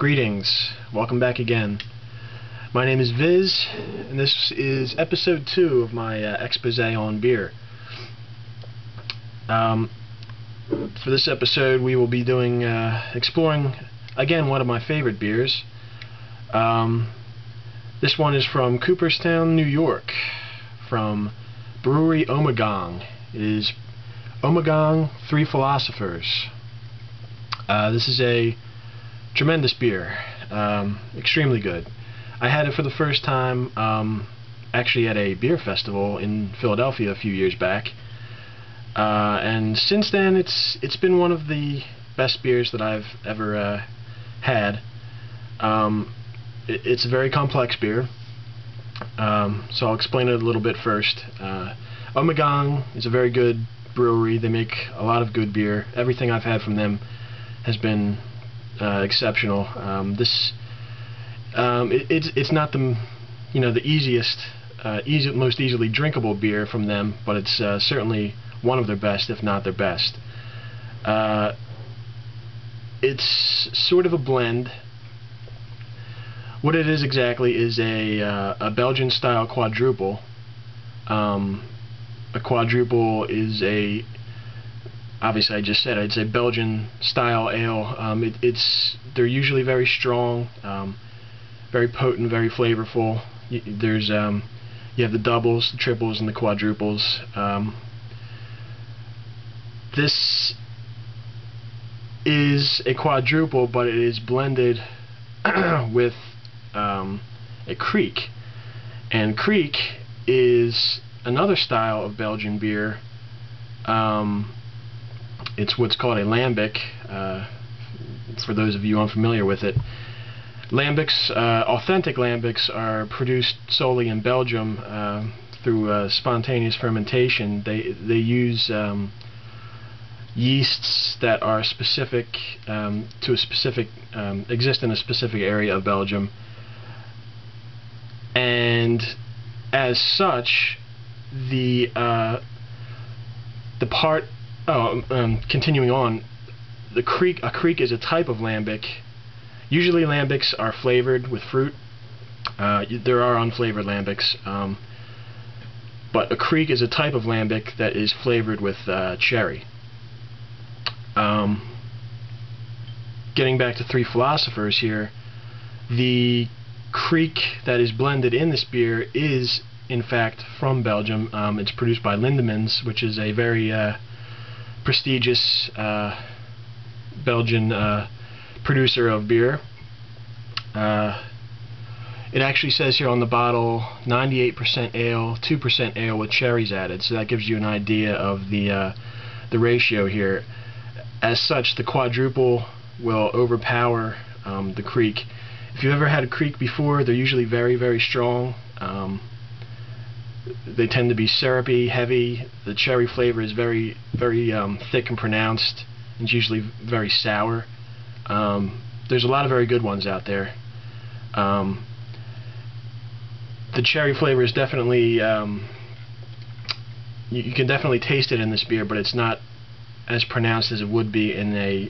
Greetings, welcome back again. My name is Viz, and this is episode 2 of my expose on beer. For this episode we will be doing exploring again one of my favorite beers. This one is from Cooperstown, New York, from Brewery Ommegang. It is Ommegang Three Philosophers. This is a tremendous beer, extremely good. I had it for the first time actually at a beer festival in Philadelphia a few years back, and since then it's been one of the best beers that I've ever had. It's a very complex beer, so I'll explain it a little bit first. Ommegang is a very good brewery. They make a lot of good beer. Everything I've had from them has been exceptional. It's not the easiest, most easily drinkable beer from them, but it's certainly one of their best, if not their best. It's sort of a blend. What it is exactly is a Belgian-style quadrupel. A quadrupel is obviously I just said it's a Belgian-style ale. They're usually very strong, very potent, very flavorful. You have the doubles, the triples, and the quadruples. This is a quadruple, but it is blended with a kriek, and kriek is another style of Belgian beer. It's what's called a lambic, for those of you unfamiliar with it. Lambics, authentic lambics, are produced solely in Belgium through spontaneous fermentation. They use yeasts that are specific exist in a specific area of Belgium, and as such, continuing on, a kriek is a type of lambic. Usually lambics are flavored with fruit. There are unflavored lambics, but a kriek is a type of lambic that is flavored with cherry. Getting back to Three Philosophers here, the kriek that is blended in this beer is in fact from Belgium. It's produced by Lindemans, which is a very prestigious Belgian producer of beer. It actually says here on the bottle 98% ale, 2% ale with cherries added, so that gives you an idea of the ratio here. As such, the quadruple will overpower the kriek. If you've ever had a kriek before, they're usually very, very strong. They tend to be syrupy, heavy. The cherry flavor is very, very thick and pronounced. It's usually very sour. There's a lot of very good ones out there. The cherry flavor is definitely, you can definitely taste it in this beer, but it's not as pronounced as it would be in a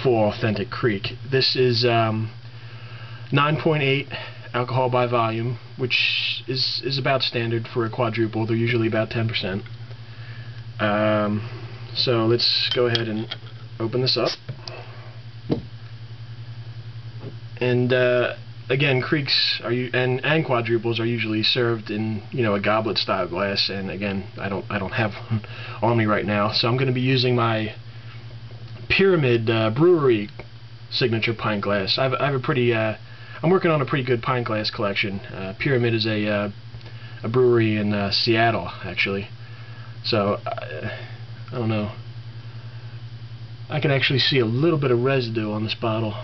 full authentic kriek. This is 9.8 alcohol by volume, which is about standard for a quadruple. They're usually about 10%. So let's go ahead and open this up. And again, krieks and quadruples are usually served in a goblet style glass, and again I don't have one on me right now, so I'm going to be using my Pyramid Brewery signature pint glass. I'm working on a pretty good pint glass collection. Pyramid is a brewery in Seattle, actually. So I don't know. I can actually see a little bit of residue on this bottle,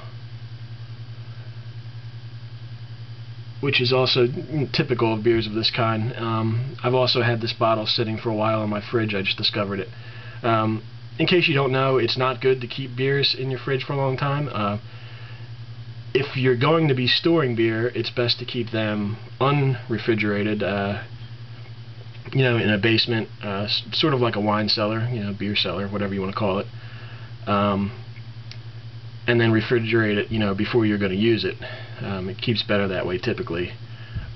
which is also typical of beers of this kind. I've also had this bottle sitting for a while in my fridge. I just discovered it. In case you don't know, it's not good to keep beers in your fridge for a long time. If you're going to be storing beer, it's best to keep them unrefrigerated, in a basement, sort of like a wine cellar, beer cellar, whatever you want to call it. and then refrigerate it, you know, before you're going to use it. It keeps better that way typically.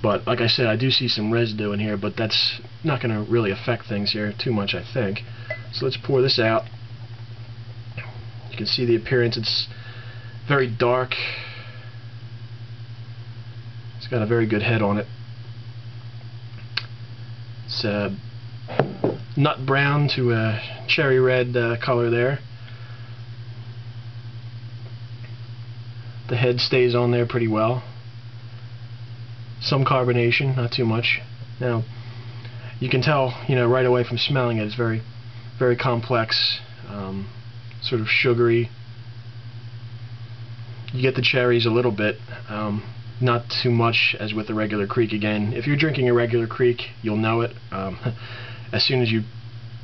But like I said, I do see some residue in here, but that's not going to really affect things here too much, I think. So let's pour this out. You can see the appearance. It's very dark. It's got a very good head on it. It's nut brown to a cherry red color there. The head stays on there pretty well. Some carbonation, not too much. Now, you can tell, you know, right away from smelling it, it's very, very complex, sort of sugary. You get the cherries a little bit, not too much as with the regular kriek. Again, if you're drinking a regular kriek, you'll know it.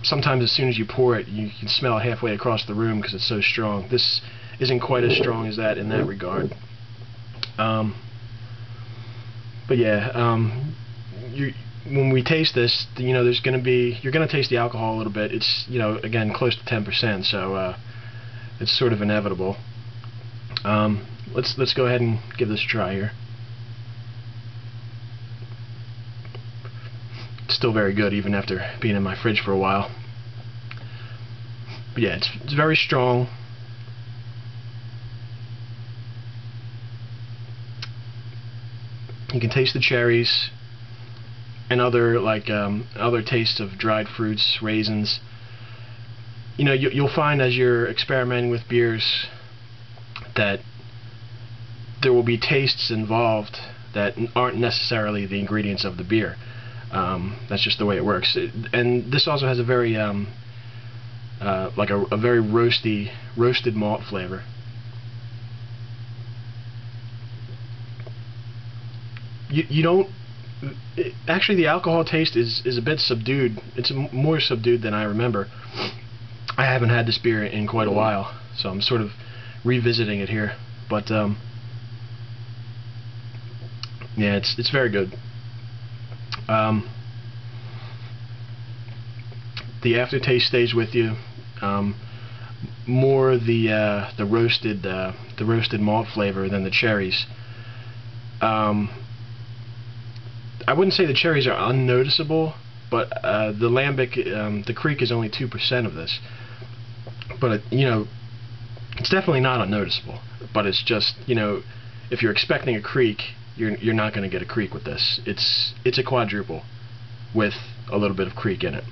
Sometimes as soon as you pour it, you can smell it halfway across the room because it's so strong. This isn't quite as strong as that in that regard. But yeah, when we taste this, you know, you're gonna taste the alcohol a little bit. It's, you know, again, close to 10%, so it's sort of inevitable. Let's go ahead and give this a try here. It's still very good even after being in my fridge for a while. But yeah, it's very strong. You can taste the cherries and other tastes of dried fruits, raisins. You know, you'll find as you're experimenting with beers that there will be tastes involved that aren't necessarily the ingredients of the beer. That's just the way it works. And this also has a very like a very roasted malt flavor. You don't actually, the alcohol taste is a bit subdued. It's more subdued than I remember. I haven't had this beer in quite a while, so I'm sort of revisiting it here. But yeah, it's very good. The aftertaste stays with you. More the roasted malt flavor than the cherries. I wouldn't say the cherries are unnoticeable, but the lambic, the kriek is only 2% of this. But you know, it's definitely not unnoticeable. But it's just, you know, if you're expecting a kriek, you're not going to get a kriek with this. It's a quadruple with a little bit of kriek in it.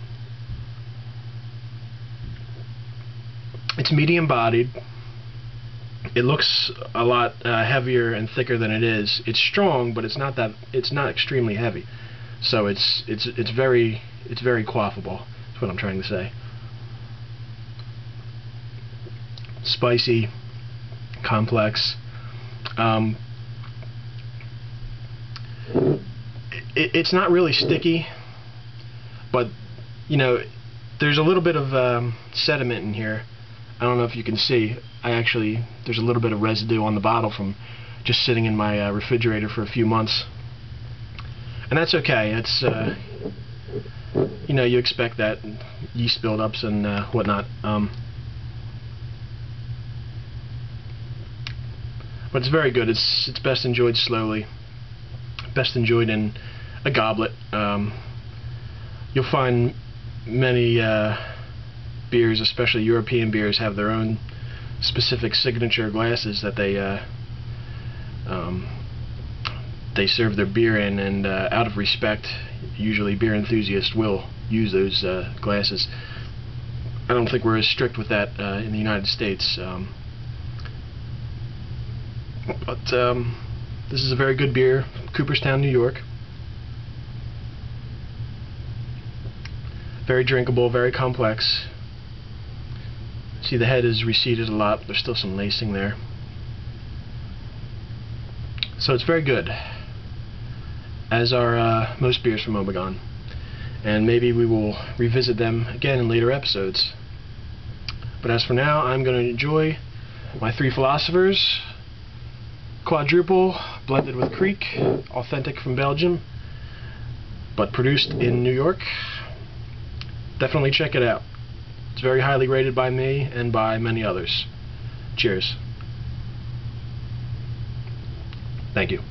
It's medium bodied. It looks a lot heavier and thicker than it is. It's strong, but it's not extremely heavy. So it's very quaffable. That's what I'm trying to say. Spicy, complex. It's not really sticky, but you know, there's a little bit of sediment in here. I don't know if you can see. There's a little bit of residue on the bottle from just sitting in my refrigerator for a few months, and that's okay. It's you know, you expect that, yeast buildups and whatnot. But it's very good. It's best enjoyed slowly. Best enjoyed in a goblet. You'll find many beers, especially European beers, have their own specific signature glasses that they serve their beer in, and out of respect, usually beer enthusiasts will use those glasses. I don't think we're as strict with that in the United States, but this is a very good beer, Cooperstown, New York. Very drinkable, very complex. See, the head is receded a lot. There's still some lacing there. So it's very good, as are most beers from Ommegang. And maybe we will revisit them again in later episodes. But as for now, I'm going to enjoy my 3 Philosophers, quadruple, blended with kriek, authentic from Belgium, but produced in New York. Definitely check it out. It's very highly rated by me and by many others. Cheers. Thank you.